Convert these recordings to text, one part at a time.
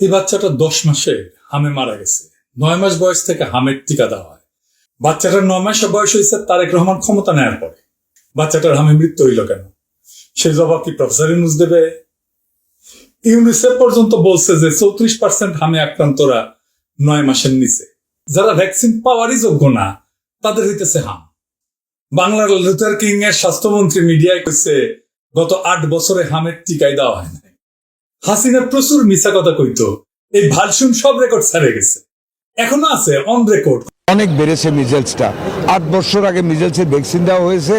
এই বাচ্চাটা 10 মাসে হামে মারা গেছে। 9 মাস বয়স থেকে হামের টিকা দেওয়া হয়। বাচ্চাটার 9 মাস বয়স হয়েছে তারেক রহমান ক্ষমতা নেওয়ার পরে। বাচ্চাটার হামে মৃত্যু হইল কেন? সে জবাব কি প্রফেসর ইউনূস দেবে? ইউনিসেফ পর্যন্ত বলছে যে 34% হামে আক্রান্তরা 9 মাসের নিচে। যারা ভ্যাকসিন পাওয়ারই যোগ্য না তাদের হইতেছে হাম। বাংলার লুথার কিং এর স্বাস্থ্যমন্ত্রী মিডিয়ায় কইছে গত 8 বছরে হামের টিকাই দেওয়া হয় না। হাসিনা প্রচুর মিছা কথা কইতো, এই ভালসুন সব রেকর্ড ছাড়ে গেছে, এখনো আছে অন রেকর্ড। অনেক বেড়েছে মিজেলসটা। 8 বছর আগে মিজেলসের ভ্যাকসিন দেওয়া হয়েছে,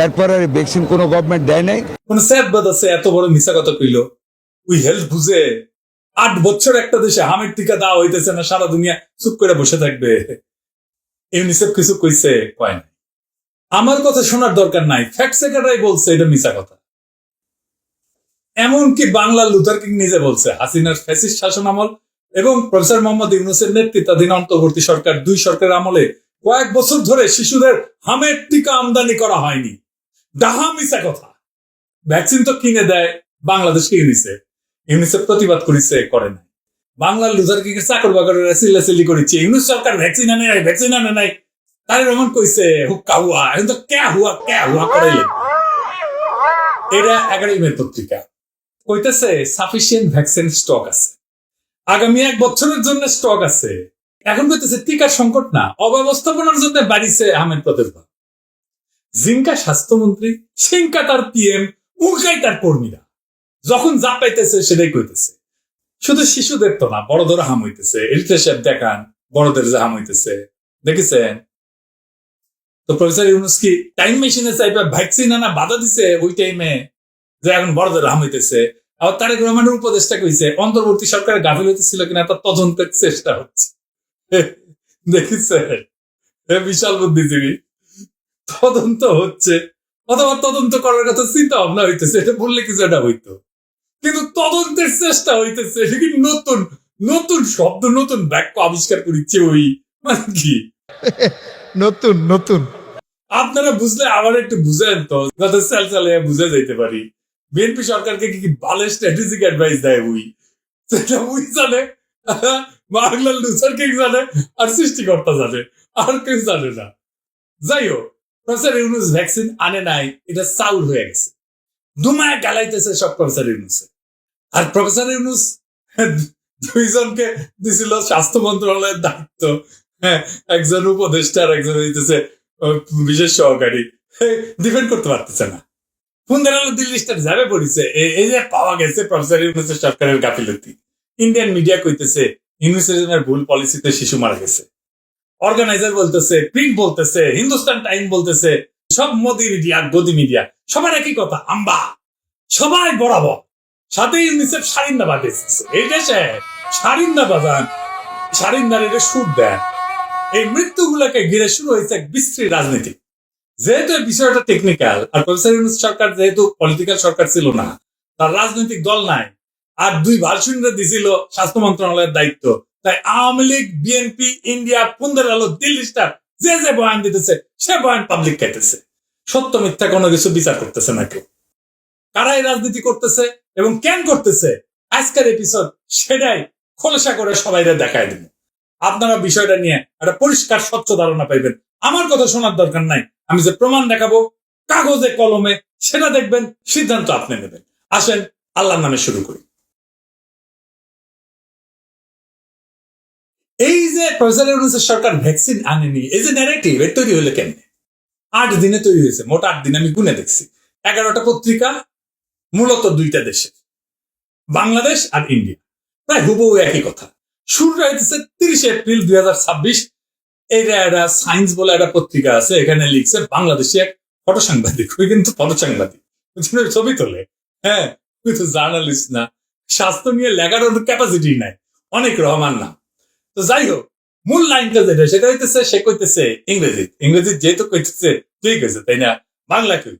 এরপর আর ভ্যাকসিন কোনো গভর্নমেন্ট দেয় নাই। কোন স্যাদবাদ আছে এত বড় মিছা কথা কইল? উই হেলথ বুঝে 8 বছর একটা দেশে হামের টিকা দেওয়া হইতেছে না, সারা দুনিয়া চুপ করে বসে থাকবে? ইউনিসেফ কিছু কইছে? কয় নাই। আমার কথা শোনার দরকার নাই, ফ্যাক্ট চেকাররাই বলছে এটা মিছা কথা। এমনকি বাংলার লুথার কিং নিজে বলছে হাসিনার ফ্যাসিস্ট শাসন আমল এবং প্রফেসর মোহাম্মদ ইউনূসের নেতৃত্বাধীন অন্তর্বর্তী সরকার 2 সরকারের আমলে কয়েক বছর ধরে শিশুদের হামের টিকা আমদানি করা হয়নি। ডাহা মিছা কথা। ভ্যাকসিন তো কিনে দেয় বাংলাদেশকে ইউনিসেফ। ইউনিসেফ প্রতিবাদ করেছে, করে নাই। বাংলার লুথার কিং এর চাকর বাকরেরা চিল্লাচিল্লি করেছে ইউনূস সরকার ভ্যাকসিন আনে নাই, ভ্যাকসিন আনে নাই। তারেক রহমান কইছে হুক্কা হুয়া, এখন তো ক্যা হুয়া করাইলেন। এটা 11 মে পত্রিকা কইতেছে সাফিসিয়েন্ট ভ্যাকসিন স্টক আছে, আগামী 1 বছরের জন্য স্টক আছে। এখন কইতেছে টিকার সংকট না, অব্যবস্থাপনার জন্য বাড়িছে আহমেদ প্রাদুর্ভাব। জিঙ্কা স্বাস্থ্যমন্ত্রী, সিঙ্কা তার পিএম, উল্কাই তার কর্মীরা যখন যা পাইতেছে সেটাই কইতেছে। শুধু শিশুদের তো না, বড়দের হাম হইতেছে। এরিট্রেশিয়ার দেখান বড়দের যে হাম হইতেছে, দেখেছেন তো? প্রফেসর ইউনূস কি টাইম মেশিনে চাইবে ভ্যাকসিন আনা বাধা দিছে ওই টাইমে যে এখন বড়দের হাম হইতেছে? আবার তারেক রহমানের উপদেষ্টা কইছে অন্তর্বর্তী সরকারের গাফিলতি ছিল কিনা তার তদন্তের চেষ্টা হচ্ছে। দেখেছে? বিশাল বুদ্ধিজীবী। তদন্ত হচ্ছে, অথবা তদন্ত করার কথা চিন্তা ভাবনা হইতেছে, এটা বললে কিছু একটা হইতো, কিন্তু তদন্তের চেষ্টা হইতেছে। এটা কি নতুন নতুন শব্দ, নতুন বাক্য আবিষ্কার করিচ্ছে? ওই মানে কি নতুন নতুন আপনারা বুঝলে আবার একটু বুঝেন তো, যাতে চাল চালে বুঝে যাইতে পারি। বিএনপি সরকারকে কি ভালো স্ট্র্যাটেজিক অ্যাডভাইস দেয় উই, সেটা উই জানে, বাংলার লুথার কিং জানে, আর সৃষ্টিকর্তা জানে, আর কেউ জানে না। যাই হোক, প্রফেসর ইউনূস ভ্যাকসিন আনে নাই, এটা চাউল হয়ে গেছে। দুমায় গালাইতেছে সব প্রফেসর ইউনূসে। আর প্রফেসর ইউনূস 2 জনকে দিছিল স্বাস্থ্য মন্ত্রণালয়ের দায়িত্ব, একজন উপদেষ্টা আর একজন হইতেছে বিশেষ সহকারী। ডিফেন্ড করতে পারতেছে না। পুনরালো দিল্লি স্টার যাবে পড়িছে এই যে পাওয়া গেছে প্রফেসর ইউনূসের সরকারের গাফিলতি। ইন্ডিয়ান মিডিয়া কইতেছে ইউনিসেফের ভুল পলিসিতে শিশু মারা গেছে। অর্গানাইজার বলতেছে, প্রিন্ট বলতেছে, হিন্দুস্তান টাইম বলতেছে, সব মোদি মিডিয়া গদি মিডিয়া সবার একই কথা, আম্বা সবাই বরাবর। সাথে ইউনিসেফ সারিন্দা বাজাইছে। এই দেশে সারিন্দা বাজান, সারিন্দার এটা সুর দেন। এই মৃত্যুগুলোকে ঘিরে শুরু হয়েছে এক বিশ্রী রাজনীতি। যেহেতু এই বিষয়টা টেকনিক্যাল, আর প্রফেসর ইউনূস সরকার যেহেতু পলিটিক্যাল সরকার ছিল না, তার রাজনৈতিক দল নাই, আর 2 ভার্সনরা দিছিল স্বাস্থ্য মন্ত্রণালয়ের দায়িত্ব, তাই আওয়ামী লীগ, বিএনপি, ইন্ডিয়া, পুনরালো, দিল্লি স্টার যে যে বয়ান দিতেছে সে বয়ান পাবলিক খাইতেছে। সত্য মিথ্যা কোনো কিছু বিচার করতেছে না কেউ। কারাই রাজনীতি করতেছে এবং কেন করতেছে, আজকের এপিসোড সেটাই খোলসা করে সবাই দেখায় দিব। আপনারা বিষয়টা নিয়ে একটা পরিষ্কার স্বচ্ছ ধারণা পাইবেন। আমার কথা শোনার দরকার নাই, আমি যে প্রমাণ দেখাবো কাগজে কলমে সেটা দেখবেন, সিদ্ধান্ত আপনি নেবেন। আসেন আল্লাহর নামে শুরু করি। এই যে প্রফেসর ইউনূসের সরকার ভ্যাকসিন আনেনি, এই যে ন্যারেটিভ এর তৈরি হলো কেমনে? 8 দিনে তৈরি হয়েছে, মোট 8 দিন আমি গুনে দেখছি। 11টা পত্রিকা, মূলত 2টা দেশে, বাংলাদেশ আর ইন্ডিয়া, প্রায় হুবহু একই কথা। শুরুটা হইতেছে 30 এপ্রিল 2026। এইটা একটা সায়েন্স বলে একটা পত্রিকা আছে, এখানে লিখছে বাংলাদেশি এক ফটো সাংবাদিক, ওই কিন্তু ফটো সাংবাদিক, ছবি তোলে। হ্যাঁ, তুই তো জার্নালিস্ট না, স্বাস্থ্য নিয়ে লেখার ক্যাপাসিটি নাই, অনেক রহমান না। তো যাই হোক, মূল লাইনটা যেটা সেটা হইতেছে, সে কইতেছে ইংরেজি যেহেতু কইতেছে ঠিক আছে, তাই না? বাংলা কই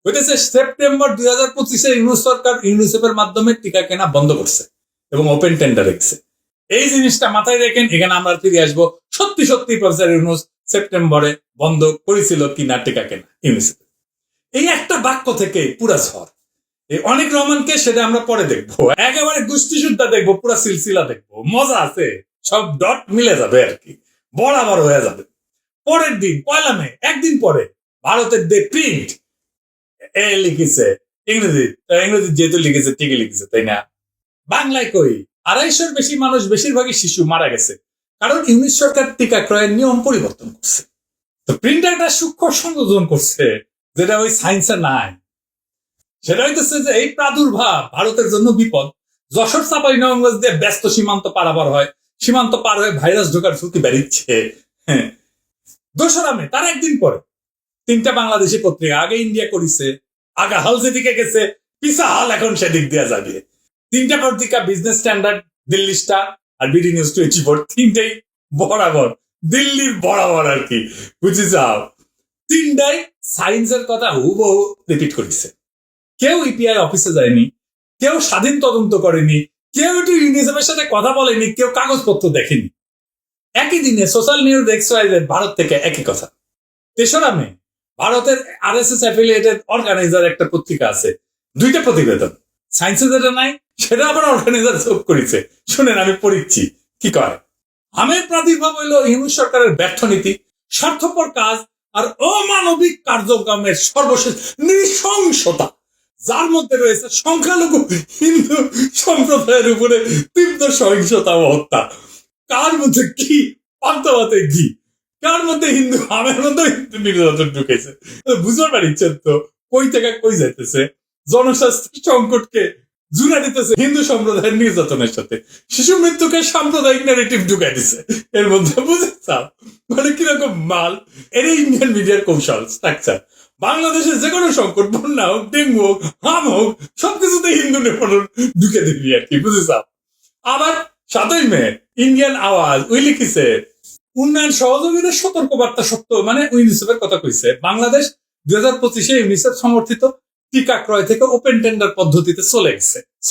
হইতেছে সেপ্টেম্বর 2025 ইউনূস সরকার ইউনিসেফের মাধ্যমে টিকা কেনা বন্ধ করছে এবং ওপেন টেন্ডার রেখেছে। এই জিনিসটা মাথায় রেখেন, এখানে আমরা ফিরে আসবো। সত্যি সত্যি প্রফেসর ইউনূস সেপ্টেম্বরে বন্ধ করেছিল কিনা টিকা কেনা ইউনিসেফ। এই একটা বাক্য থেকে পুরা ঝড়। এই অনেক রহমানকে সেটা আমরা পরে দেখবো, একেবারে গোষ্ঠী সুদ্ধা দেখবো, পুরো সিলসিলা দেখবো, মজা আছে, সব ডট মিলে যাবে আর কি, বরাবর হয়ে যাবে। পরের দিন 1 মে, একদিন পরে ভারতের দে প্রিন্ট এ লিখেছে ইংরেজি, ইংরেজি যেহেতু লিখেছে ঠিকই লিখেছে তাই না, বাংলায় কই 250-র বেশি মানুষ, বেশিরভাগই শিশু মারা গেছে, কারণ ইউনিট সরকার টিকা ক্রয়ের নিয়ম পরিবর্তন করছে। তো প্রিন্টারটা সূক্ষ্ম সংযোজন করছে যেটা ওই সায়েন্সে নাই। সেটা হইতেছে যে এই প্রাদুর্ভাব ভারতের জন্য বিপদ। যশোর চাঁপাইনবাবগঞ্জ দিয়ে ব্যস্ত সীমান্ত পারাপার হয়, সীমান্ত পার হয়ে ভাইরাস ঢোকার ঝুঁকি বেড়েছে। 2 মে, তার একদিন পরে 3টা বাংলাদেশি পত্রিকা, আগে ইন্ডিয়া করেছে, আগে হাল যেদিকে গেছে পিসা হাল এখন সেদিক দেওয়া যাবে। 3টা পত্রিকা, বিজনেস স্ট্যান্ডার্ড, দিল্লি স্টার আর বিডি নিউজ 24, 3টেই বরাবর দিল্লির বরাবর আর কি, বুঝি যাও। 3টাই সায়েন্সের কথা হুবহু রিপিট করেছে। কেউ ইপিআই অফিসে যায়নি, কেউ স্বাধীন তদন্ত করেনি, কেউ একটু ইউনিসেফের সাথে কথা বলেনি, কেউ কাগজপত্র দেখেনি। একই দিনে সোশ্যাল নিউজ এক্সওয়াইজেড ভারত থেকে একই কথা। 3রা মে, ভারতের আরএসএস অ্যাফিলিয়েটেড অর্গানাইজার একটা পত্রিকা আছে, 2টা প্রতিবেদন, সায়েন্সে যেটা নাই সেটা আবার অর্গানাইজার যোগ করেছে। শুনেন আমি পড়িচ্ছি কি কয়। আমের প্রাদুর্ভাব হইল ইউনিট সরকারের ব্যর্থ নীতি, স্বার্থপর কাজ আর অমানবিক কার্যক্রমের সর্বশেষ নৃশংসতা, যার মধ্যে রয়েছে সংখ্যালঘু হিন্দু সম্প্রদায়ের উপরে তীব্র সহিংসতা ও হত্যা। কার মধ্যে কি পান্তাভাতে কি, কার মধ্যে হিন্দু, আমের মধ্যে হিন্দু নির্যাতন ঢুকেছে, বুঝতে পারছেন তো কই থেকে কই যাইতেছে। জনস্বাস্থ্য সংকটকে জুড়ে দিতেছে হিন্দু সম্প্রদায়ের নির্যাতনের সাথে, শিশু মৃত্যুকে সাম্প্রদায়িক ন্যারেটিভ ঢুকাই দিছে এর মধ্যে, বুঝেছাও মানে কিরকম মাল। এর ইন্ডিয়ান মিডিয়ার কৌশল স্ট্রাকচার। বাংলাদেশের যে কোনো সংকট, বন্যা হোক, ডেঙ্গু হোক, হাম হোক, সবকিছুতে হিন্দু নেপথ্য ঢুকে দিবি আর কি, বুঝেছাও। আবার 7 মে, ইন্ডিয়ান আওয়াজ ওই লিখিছে উন্নয়ন সহযোগীদের সতর্কবার্তা সত্য, মানে ইউনিসেফের কথা কইছে, বাংলাদেশ 2025-এ ইউনিসেফ সমর্থিত টিকা ক্রয় থেকে ওপেন টেন্ডার পদ্ধতিতে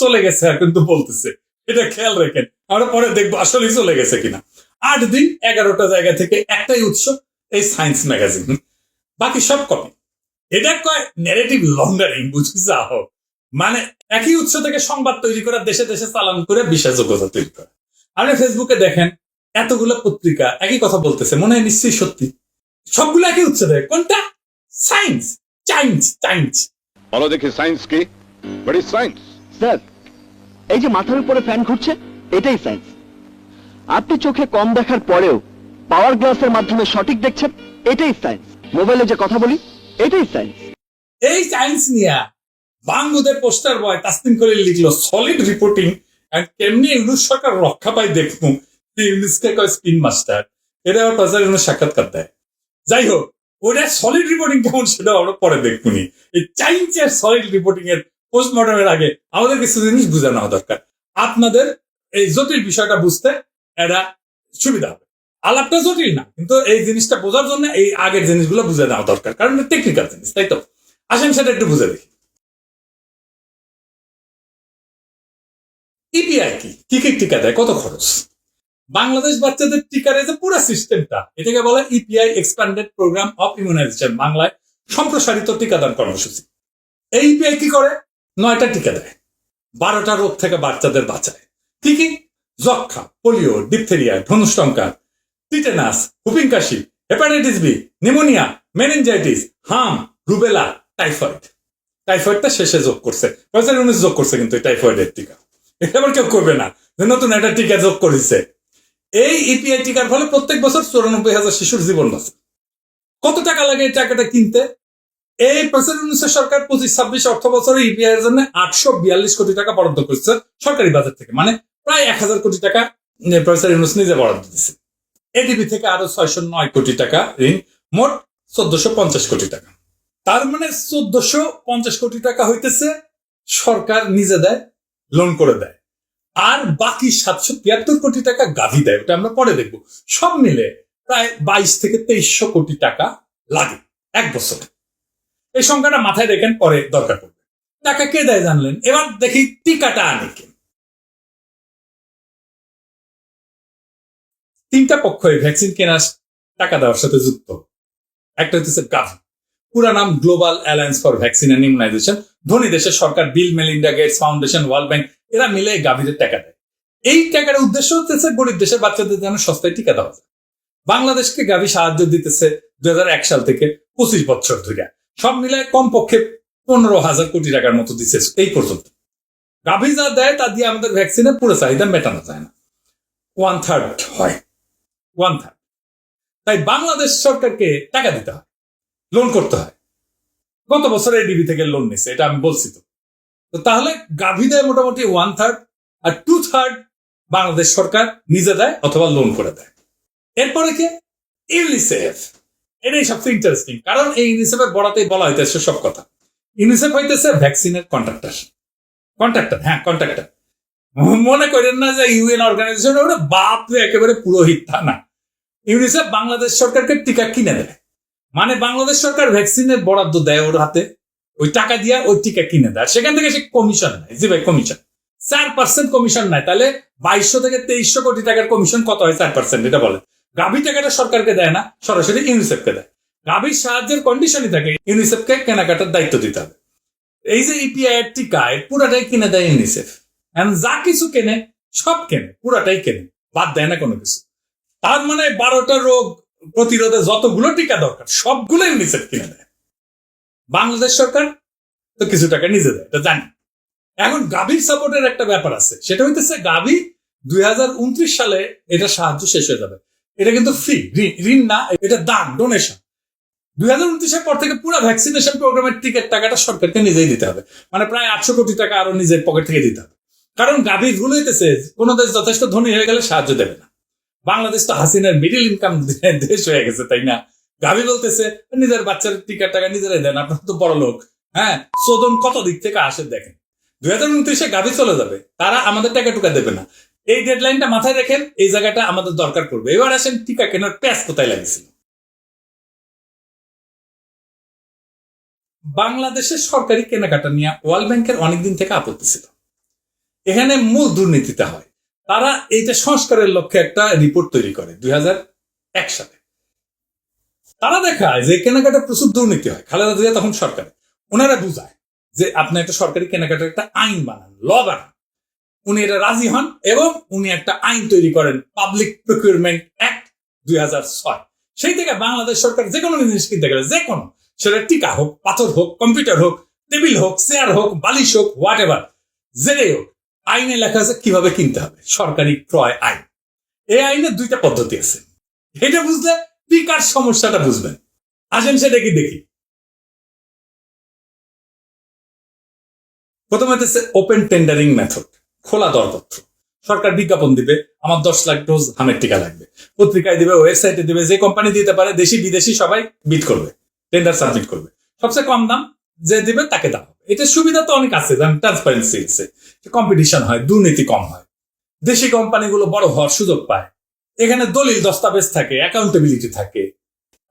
চলে গেছে আর কিন্তু বলতেছে, এটা খেয়াল রাখেন, আমরা পরে দেখবো আসলে চলে গেছে কিনা। 8 দিন 11টা জায়গা থেকে একটাই উৎস, এই সায়েন্স ম্যাগাজিন, বাকি সব কপি। এটা কয় ন্যারেটিভ লন্ডারিং, বুঝি যাও, মানে একই উৎস থেকে সংবাদ তৈরি করা, দেশে দেশে চালান করে বিশ্বাসযোগ্যতা তৈরি করা। আপনি ফেসবুকে দেখেন এতগুলো পত্রিকা একই কথা বলতেছে, মনে হয় নিশ্চয়ই সত্যি, সবগুলো একই উৎস থেকে। কোনটা? Science, science. বলো দেখি সায়েন্স কি? What is science? স্যার, এই যে মাথার উপরে ফ্যান ঘুরছে, এটাই সায়েন্স। আপনি চোখে কম দেখার পরেও পাওয়ার গ্লাসের মাধ্যমে সঠিক দেখছেন, এটাই সায়েন্স। মোবাইলে যে কথা বলি, এটাই সায়েন্স। এই সায়েন্স নিয়ে বাংলাদেশের পোস্টার বয় তাসনিম করে লিখলো সলিড রিপোর্টিং এন্ড কেমনি ইউনিট সরকার রক্ষা পাই দেখবো, ইউনিসকে কয় স্পিন মাস্টার। এটা আবার প্রচারের সাক্ষাৎকার দেয়। যাই হোক, ওটা সলিড রিপোর্টিং কেমন সেটা আমরা পরে দেখবনি। এই সায়েন্সের সলিড রিপোর্টিং এর পোস্টমর্টমের আগে আমাদের কিছু জিনিস বুঝে নেওয়া দরকার। আপনাদের এই জটিল বিষয়টা বুঝতে এটা সুবিধা হবে। আলাপটা জটিল না, কিন্তু এই জিনিসটা বোঝার জন্য এই আগের জিনিসগুলো বুঝে নেওয়া দরকার, কারণ টেকনিক্যাল জিনিস, তাই তো। আসেন সেটা একটু বুঝে দেখি। ইপিআই কি কি টিকা দেয়, কত খরচ? বাংলাদেশ বাচ্চাদের টিকার এই যে পুরো সিস্টেমটা, এটাকে বলে EPI expanded programme of immunisation, বাংলায় সম্প্রসারিত টিকাদান কর্মসূচি। এই ইপিআই কি করে? 9টা টিকা দেয়, 12টা রোগ থেকে বাচ্চাদের বাঁচায়। কি কি? যক্ষা, পোলিও, ডিপথেরিয়া, ধনুষ্টঙ্কার, টিটেনাস, হুপিং কাশি, হেপাটাইটিস বি, নিউমোনিয়া, মেনিনজাইটিস, হাম, রুবেলা, টাইফয়েডটা শেষে যোগ করছে, যোগ করছে কিন্তু টাইফয়েডের টিকা। এটা আবার কেউ করবে না যে নতুন একটা টিকা যোগ করেছে। এই ইপিআই টিকার ফলে প্রত্যেক বছর 94,000 শিশুর জীবন বাঁচে। কত টাকা লাগে এই টাকাটা কিনতে? এই সরকার 25-26 অর্থ বছরে ইপিআই এর জন্য 842 কোটি টাকা বরাদ্দ করেছে সরকারি বাজেট থেকে, মানে প্রায় 1000 কোটি টাকা প্রফেসর ইউনূস নিজে বরাদ্দ দিচ্ছে। এডিবি থেকে আরো 609 কোটি টাকা ঋণ, মোট 1450 কোটি টাকা। তার মানে 1450 কোটি টাকা হইতেছে সরকার নিজে দেয়, লোন করে দেয়, আর বাকি 773 কোটি টাকা গাভি দেয়, ওটা আমরা পরে দেখবো। সব মিলে প্রায় 22 থেকে 2300 কোটি টাকা লাগে এক বছরে। এই সংখ্যাটা মাথায় রেখেন, পরে দরকার পড়বে। টাকা কে দেয় জানলেন? এবার দেখি টিকাটা আনে কে। 3টা পক্ষ এই ভ্যাকসিন কেনার টাকা দেওয়ার সাথে যুক্ত। একটা হচ্ছে গাভি, পুরা নাম global alliance for vaccine and immunization. ধনী দেশের সরকার, Bill Melinda Gates Foundation, World Bank, এরা মিলে এই গাভীদের টাকা দেয়। এই টাকার উদ্দেশ্য হচ্ছে গরিব দেশের বাচ্চাদের যেন সস্তায় টিকা দেওয়া যায়। বাংলাদেশকে গাভী সাহায্য দিতেছে 2001 সাল থেকে 25 বছর ধরে, সব মিলায় কমপক্ষে 15,000 কোটি টাকার মতো দিচ্ছে এই পর্যন্ত। গাভী যা দেয় তা দিয়ে আমাদের ভ্যাকসিনের পুরো চাহিদা মেটানো যায় না, 1/3 হয়, 1/3। তাই বাংলাদেশ সরকারকে টাকা দিতে হয়, লোন করতে হয়। গত বছর এডিবি থেকে লোন নিছে, এটা আমি বলছি। তো তাহলে গাভী দেয় মোটামুটি 1/3, আর 2/3 বাংলাদেশ সরকার নিজে দেয় অথবা লোন করে দেয়। এরপরে কে? ইউনিসেফ। এটাই সবচেয়ে ইন্টারেস্টিং, কারণ এই ইউনিসেফের বড়াতেই বলা হইতেছে সব কথা। ইউনিসেফ হইতেছে ভ্যাকসিনের কন্ট্রাক্টর। কন্ট্রাক্টর মনে করেন না যে ইউএন অর্গানাইজেশন ওটা বাপরে একেবারে পুরোহিত, তা না। ইউনিসেফ বাংলাদেশ সরকারকে টিকা কিনে দেয়, মানে বাংলাদেশ সরকার ভ্যাকসিনের বরাদ্দ দেয় ওর হাতে, ওই টাকা দিয়া ওই টিকা কিনে দেয়, সেখান থেকে সে কমিশন নেয়। জি ভাই, কমিশন 4% কমিশন নেয়। তাহলে 2200 থেকে 2300 কোটি টাকার কমিশন কত হয়? 4%। এটা বলে গাভী টাকাটা সরকারকে দেয় না, সরাসরি ইউনিসেফকে দেয়। গাভীর সাহায্যের কন্ডিশনই থাকে ইউনিসেফকে কেনাকাটার দায়িত্ব দিতে হবে। এই যে ইপিআই এর টিকা, এর পুরাটাই কিনে দেয় ইউনিসেফ। যা কিছু কেনে সব কেনে, পুরাটাই কেনে, বাদ দেয় না কোনো কিছু। তার মানে 12টা রোগ প্রতিরোধে যতগুলো টিকা দরকার সবগুলো ইউনিসেফ কিনে দেয়। বাংলাদেশ সরকার তো কিছু টাকা নিজে দেয়, এটা জানি। এখন গাভীর সাপোর্টের একটা ব্যাপার আছে, সেটা হইতেছে গাভী 2029 সালে এটা সাহায্য শেষ হয়ে যাবে। এটা কিন্তু ফ্রি, ঋণ না, এটা দান, ডোনেশন। 2029-এর পর থেকে পুরো ভ্যাকসিনেশন প্রোগ্রামের টিকিট টাকাটা সরকারকে নিজেই দিতে হবে, মানে প্রায় 800 কোটি টাকা আরো নিজের পকেট থেকে দিতে হবে। কারণ গাভীর ভুল হইতেছে, কোন দেশ যথেষ্ট ধনী হয়ে গেলে সাহায্য দেবে না। বাংলাদেশ তো হাসিনার মিডিল ইনকাম দেশ হয়ে গেছে, তাই না? গাভী বলতেছে নিজের বাচ্চার টিকার টাকা নিজেরাই দেন, আপনারা তো বড় লোক। হ্যাঁ, শোধন কত দিক থেকে আসে দেখেন। 2029-এ গাভী চলে যাবে, তারা আমাদের টাকা টুকা দেবে না। এই ডেডলাইনটা মাথায় রেখেন, এই জায়গাটা আমাদের দরকার পড়বে। এবার আসেন টিকা কেনার প্যাচ কোথায় লাগিয়েছিল। বাংলাদেশের সরকারি কেনাকাটা নিয়ে ওয়ার্ল্ড ব্যাংকের অনেকদিন থেকে আপত্তি ছিল। এখানে মূল দুর্নীতিটা হয়, তারা এইটা সংস্কারের লক্ষ্যে একটা রিপোর্ট তৈরি করে 2001 সালে। তারা দেখায় যে কেনাকাটা প্রচুর দুর্নীতি হয়। খালেদা জিয়া তখন সরকারে, ওনারা বুঝায় যে আপনি একটা সরকারি কেনাকাটার একটা আইন বানান, ল বানান। উনি এটা রাজি হন এবং উনি একটা আইন তৈরি করেন, পাবলিক প্রকিউরমেন্ট অ্যাক্ট 2006। সেই থেকে বাংলাদেশ সরকার যে কোনো জিনিস কিনতে গেলে, যে কোনো, সেটা টিকা হোক, পাথর হোক, কম্পিউটার হোক, টেবিল হোক, চেয়ার হোক, বালিশ হোক, হোয়াট এভার, যেটাই হোক, আইনে লেখা আছে কিভাবে কিনতে হবে, সরকারি ক্রয় আইন। এই আইনের 2টা পদ্ধতি আছে। এটা বুঝলে টিকার সমস্যাটা বুঝবেন। আসেন সেটা কি দেখি। প্রথমে হচ্ছে ওপেন টেন্ডারিং মেথড, খোলা দরপত্র। সরকার বিজ্ঞাপন দিবে, আমার 10 লাখ ডোজ হামের টিকা লাগবে, পত্রিকায় দিবে, ওয়েবসাইটে দিবে, যে কোম্পানি দিতে পারে, দেশি বিদেশি সবাই বিড করবে, টেন্ডার সাবমিট করবে। সবচেয়ে কম দাম যে দিবে তাকে দাও। এটা সুবিধা তো অনেক আছে, যেমন ট্রান্সপারেন্সি আছে, কম্পিটিশন হয়, দুর্নীতি কম হয়, দেশি কোম্পানিগুলো বড় হওয়ার সুযোগ পায়, এখানে দলিল দস্তাবেজ থাকে, অ্যাকাউন্টেবিলিটি থাকে।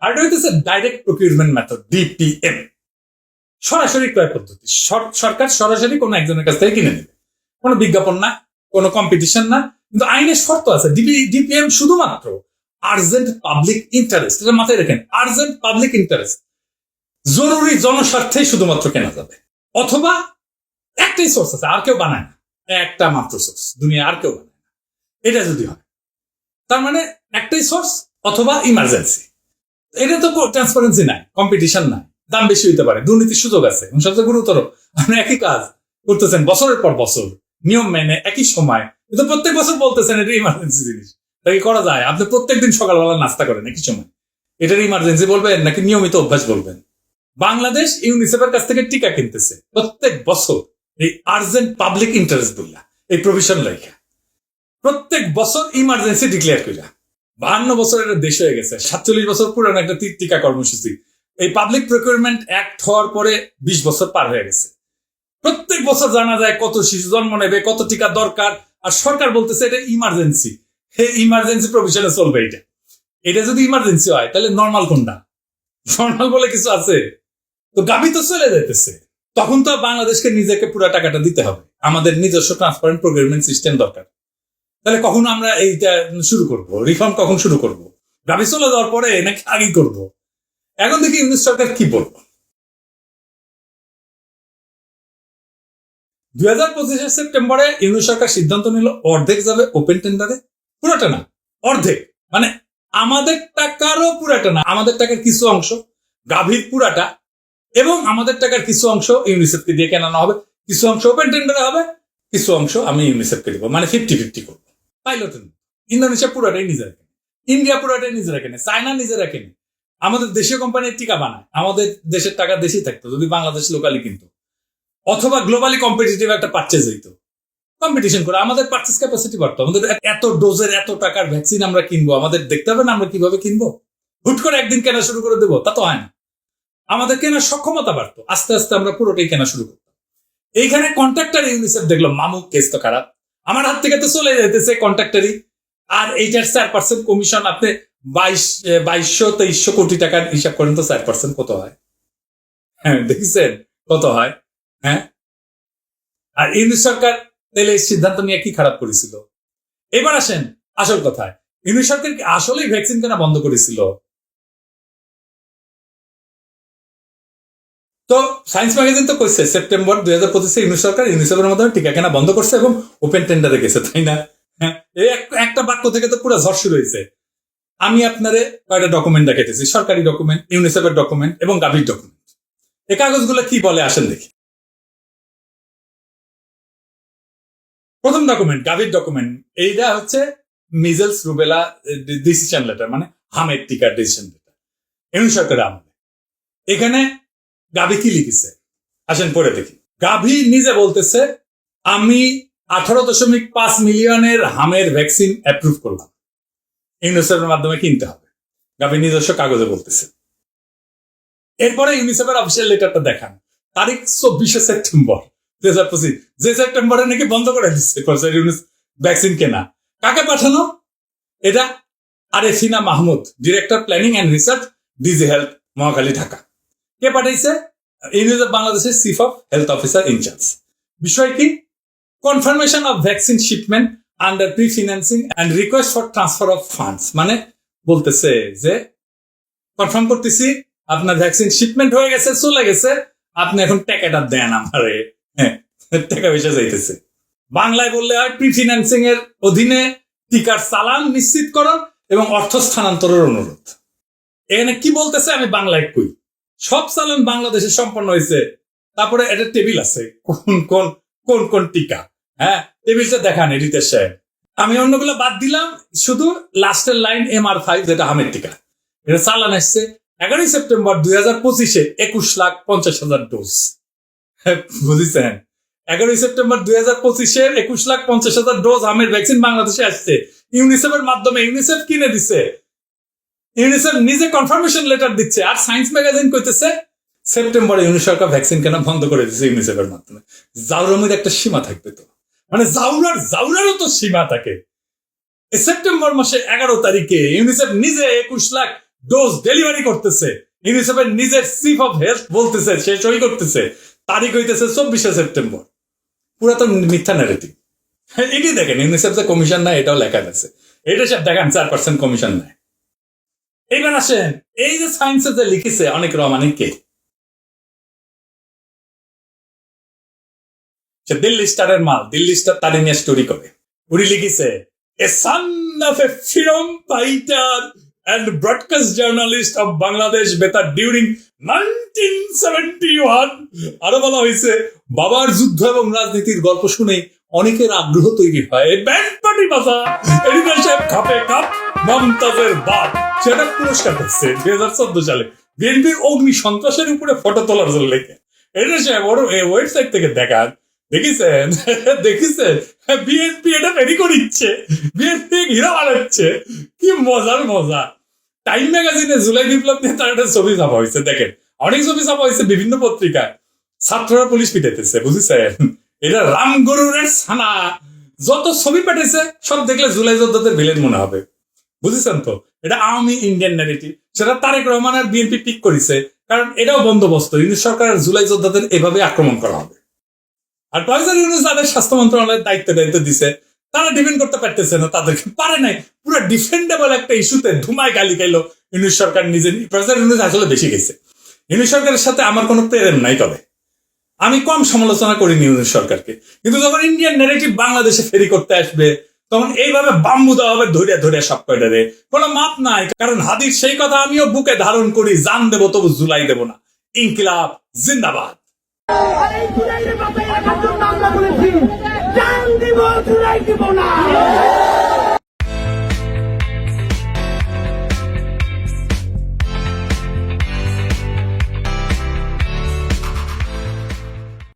আর এটা হইতেছে ডাইরেক্ট প্রকিউরমেন্ট মেথড, ডিপিএম, সরাসরি ক্রয় পদ্ধতি। সরকার সরাসরি কোনো একজনের কাছ থেকে কিনে নেবে, কোনো বিজ্ঞাপন না, কোনো কম্পিটিশন না। কিন্তু আইনের শর্ত আছে। ডিপিএম শুধুমাত্র আর্জেন্ট পাবলিক ইন্টারেস্ট, এটা মাথায় রাখেন, আর্জেন্ট পাবলিক ইন্টারেস্ট, জরুরি জনস্বার্থেই শুধুমাত্র কেনা যাবে। অথবা একটাই সোর্স আছে, আর কেউ বানায় না, একটা মাত্র সোর্স, দুনিয়া আর কেউ বানায় না। এটা যদি হয়, তার মানে একটাই সোর্স অথবা ইমার্জেন্সি। এটা তো ট্রান্সপারেন্সি নাই, কম্পিটিশন নাই, দাম বেশি হইতে পারে, দুর্নীতির সুযোগ আছে। সবচেয়ে গুরুতর, আপনি একই কাজ করতেছেন বছরের পর বছর, নিয়ম মেনে, একই সময়, কিন্তু প্রত্যেক বছর বলতেছেন এটা ইমার্জেন্সি জিনিস। তাই করা যায়? আপনি প্রত্যেকদিন সকালবেলা নাস্তা করেন একই সময়, এটার ইমার্জেন্সি বলবেন নাকি নিয়মিত অভ্যাস বলবেন? বাংলাদেশ ইউনিসেফের কাছ থেকে টিকা কিনতেছে প্রত্যেক বছর এই আর্জেন্ট পাবলিক ইন্টারেস্ট বললা, এই প্রভিশন লেখা, প্রত্যেক বছর ইমার্জেন্সি ডিক্লেয়ার কইরা। 52 বছরের দেশ হয়ে গেছে, 47 বছর পুরানো একটা টিকা কর্মসূচি। এই পাবলিক প্রকিউরমেন্ট অ্যাক্ট হওয়ার পরে 20 বছর পার হয়ে গেছে। প্রত্যেক বছর জানা যায় কত শিশু জন্ম নেবে, কত টিকা দরকার, আর সরকার বলতেছে এটা ইমার্জেন্সি। ইমার্জেন্সি প্রভিশনে চলবে। এটা যদি ইমার্জেন্সি হয় তাহলে নর্মাল কোনটা? নর্মাল বলে কিছু আছে? তো গাভী তো চলে যাইতেছে। তখন তো বাংলাদেশকে নিজেকে পুরো টাকাটা দিতে হবে, আমাদের নিজস্ব ট্রান্সপারেন্ট প্রকিউরমেন্ট সিস্টেম দরকার। তাহলে কখন আমরা এইটা শুরু করব? রিফর্ম কখন শুরু করব? গাভী চলে যাওয়ার পরে নাকি আগেই করব? এখন দেখি ইউনিট সরকার কি বলবো। 2025 সেপ্টেম্বরে ইউনিট সরকার সিদ্ধান্ত নিল অর্ধেক যাবে ওপেন টেন্ডারে, পুরোটা না, অর্ধেক। মানে আমাদের টাকারও পুরাটা না, আমাদের টাকার কিছু অংশ, গাভীর পুরাটা, এবং আমাদের টাকার কিছু অংশ ইউনিসেফকে দিয়ে কেনানো হবে, কিছু অংশ ওপেন টেন্ডারে হবে, কিছু অংশ আমি ইউনিসেফকে দিব, মানে 50-50 করবো। পাইলট ইন্দোনেশিয়া পুরাটাই নিজেরা কেনে, ইন্ডিয়া পুরাটাই নিজেরা কেনে, চায়না নিজেরা কেনে। আমাদের দেশীয় কোম্পানির টিকা বানায়, আমাদের দেশের টাকা দেশেই থাকতো যদি বাংলাদেশ লোকালি কিনতো, অথবা গ্লোবালি কম্পিটিটিভ একটা পারচেজ হইতো, কম্পিটিশন করে আমাদের পারচেজ ক্যাপাসিটি বাড়তো। আমাদের এত ডোজের এত টাকার ভ্যাকসিন আমরা কিনবো, আমাদের দেখতে হবে না আমরা কিভাবে কিনবো। হুট করে একদিন কেনা শুরু করে দেবো, তা তো হয় না। আমাদের কেনার সক্ষমতা বাড়তো, আস্তে আস্তে আমরা পুরোটাই কেনা শুরু করতাম। এইখানে কন্ট্রাক্টর ইউনিসেফ দেখলো মামুক কেস তো খারাপ, আমার হাত থেকে তো চলে যেতেছে কন্ট্রাক্টরই, আর এইটার 4% কমিশন, আপনি 2200-2300 কোটি টাকার হিসাব করেন তো 4% কত হয়? হ্যাঁ, দেখছেন কত হয়? হ্যাঁ, আর ইউনিট সরকার তাহলে এই সিদ্ধান্ত নিয়ে কি খারাপ করেছিল? এবার আসেন আসল কথায়, ইউনিট সরকার কি আসলেই ভ্যাকসিন কেনা বন্ধ করেছিল? তো সায়েন্স ম্যাগাজিন তো কইছে সেপ্টেম্বর 2025 ইউনিট সরকার ইউনিসেফের মাধ্যমে টিকা কেনা বন্ধ করছে এবং ওপেন টেন্ডারে গেছে, তাই না? হ্যাঁ, এই একটা বাক্য থেকে তো পুরো ঝড় শুরু হয়েছে। আমি আপনারে কয়টা ডকুমেন্ট দেখাইতেছি, সরকারি ডকুমেন্ট, ইউনিসেফের ডকুমেন্ট এবং গাভীর ডকুমেন্ট। এই কাগজগুলো কি বলে আসেন দেখি। প্রথম ডকুমেন্ট, গাভীর ডকুমেন্ট, এইটা হচ্ছে মিজেলস রুবেলা ডিসিশন লেটার, মানে হামের টিকার ডিসিশন লেটার, ইউনিট সরকারের আমলে। এখানে গাভী কি লিখেছে আসেন পড়ে দেখি। গাভী নিজে বলতেছে আমি 18.5 মিলিয়নের হামের ভ্যাকসিন অ্যাপ্রুভ করলাম, ইউনিসেফের মাধ্যমে কিনতে হবে, গাভী নিজস্ব কাগজে বলতেছে। এরপরে ইউনিসেফের অফিসিয়াল লেটারটা দেখান, তারিখ 24 সেপ্টেম্বর 2025, যে সেপ্টেম্বরে নাকি বন্ধ করে দিচ্ছে ভ্যাকসিন কেনা। কাকে পাঠানো এটা? Arefina Mahmud, director planning and research, DG health, Mohakhali, Dhaka. কে পাঠাইছে? ইউনিসেফ বাংলাদেশের chief of health officer in charge. বিষয় কি? Confirmation of vaccine shipment under pre financing and request for transfer of funds, মানে বলতেছে যে কনফার্ম করতেছি আপনার ভ্যাকসিন শিপমেন্ট হয়ে গেছে, চলে গেছে, আপনি এখন টাকাটা দেন আমারে। হ্যাঁ, টাকা পয়সা যাইতেছে। বাংলায় বললে হয় প্রি ফিন্যান্সিং এর অধীনে টিকার চালান নিশ্চিতকরণ এবং অর্থ স্থানান্তরের অনুরোধ। এখানে কি বলতেছে আমি বাংলায় কই, সব চালান বাংলাদেশে সম্পন্ন হয়েছে, তারপরে এটা টেবিল আছে কোন কোন কোন কোন টিকা। হ্যাঁ, টেবিলটা দেখান এডিটর সাহেব। আমি অন্যগুলো বাদ দিলাম, শুধু লাস্টের লাইন MR5 যেটা হামের টিকা, এটা চালান আসছে 11 সেপ্টেম্বর 2025 21,50,000 ডোজ। বুঝেছেন? 11 সেপ্টেম্বর 2025 21,50,000 ডোজ হামের ভ্যাকসিন বাংলাদেশে আসছে ইউনিসেফের মাধ্যমে। ইউনিসেফ কিনে দিছে, ইউনিসেফ নিজে কনফার্মেশন লেটার দিচ্ছে। আর সায়েন্স ম্যাগাজিন কইতেছে সেপ্টেম্বরে ইউনিট সরকার ভ্যাকসিন কেনা বন্ধ করে দিচ্ছে ইউনিসেফের মাধ্যমে। জাউরামের একটা সীমা থাকবে তো, মানে জাউরারও তো সীমা থাকে। সেপ্টেম্বর মাসে 11 তারিখে ইউনিসেফ নিজে 21 লাখ ডোজ ডেলিভারি করতেছে, ইউনিসেফের নিজের চিফ অফ হেলথ বলতেছে, সে সই করতেছে, তারিখ হইতেছে 24 সেপ্টেম্বর। পুরা তো মিথ্যা ন্যারেটিভ। এটি দেখেন ইউনিসেফ যে কমিশন নেয় এটাও লেখা আছে, এটা সব দেখান 4% কমিশন নেয়। এইবার আসেন এই যে সায়েন্সে যে লিখেছে অনেক রহমানি কে? সে দিল্লি স্টারের মাল, দিল্লি স্টার তারে নিয়ে স্টোরি করে। উনি লিখেছে a son of a freedom fighter and broadcast journalist of Bangladesh Betar during 1971। আরো বলা হয়েছে বাবার যুদ্ধ এবং রাজনীতির গল্প শুনে অনেকের আগ্রহ তৈরি হয়। ব্যান্ড পার্টি বাজা এডিটর সাহেব খাপে কাপ মমতাজের বাপ, সেটা পুরস্কার পাচ্ছে 2014 সালে বিএনপির অগ্নি সন্ত্রাসের উপরে ফটো তোলার জন্য লেখে। এডিটর সাহেব ওর ওয়েবসাইট থেকে দেখান, দেখেছেন দেখেছেন বিএনপি এটা তৈরি করিচ্ছে, বিএনপি ঘিরা বানাচ্ছে, কি মজার মজা। টাইম ম্যাগাজিনে জুলাই বিপ্লব নিয়ে তার একটা ছবি ছাপা হয়েছে, দেখেন অনেক ছবি ছাপা হয়েছে বিভিন্ন পত্রিকায়, ছাত্ররা পুলিশ পিটাইতেছে, বুঝেছেন? এটা রামগরুরের ছানা, যত ছবি পাঠাইছে সব দেখলে জুলাই যোদ্ধাদের ভিলেন মনে হবে, বুঝেছেন তো? এটা আওয়ামী ইন্ডিয়ান ন্যারেটিভ, সেটা তারেক রহমান আর বিএনপি পিক করেছে, কারণ এটাও বন্দোবস্ত, ইউনিট সরকারের জুলাই যোদ্ধাদের এভাবে আক্রমণ করা হবে। আর প্রফেসর ইউনূস যাদের স্বাস্থ্য মন্ত্রণালয়ের দায়িত্ব দিছে তারা ডিফেন্ড করতে পারতেছে না, তাদেরকে পারে নাই। পুরো ডিফেন্ডেবল একটা ইস্যুতে ধুমায় গালি খাইলো ইউনূস সরকার নিজে। প্রফেসর ইউনূস আসলে বেশি গেছে। ইউনূস সরকারের সাথে আমার কোনো প্রেম নাই, তবে আমি কম সমালোচনা করিনি ইউনূস সরকারকে, কিন্তু যখন ইন্ডিয়ান ন্যারেটিভ বাংলাদেশে ফেরি করতে আসবে তখন এইভাবে বাম্বু দেওয়া হবে ধরিয়া ধরিয়া সব কয়টারে, কোনো মাপ নাই। কারণ হাদির সেই কথা আমিও বুকে ধারণ করি, জান দেবো তবু জুলাই দেবো না। ইনকিলাব জিন্দাবাদ। আর এই জুলাইয়ের বাপের একার জন্য আমরা বলেছি জান দিব জুলাই দিব না।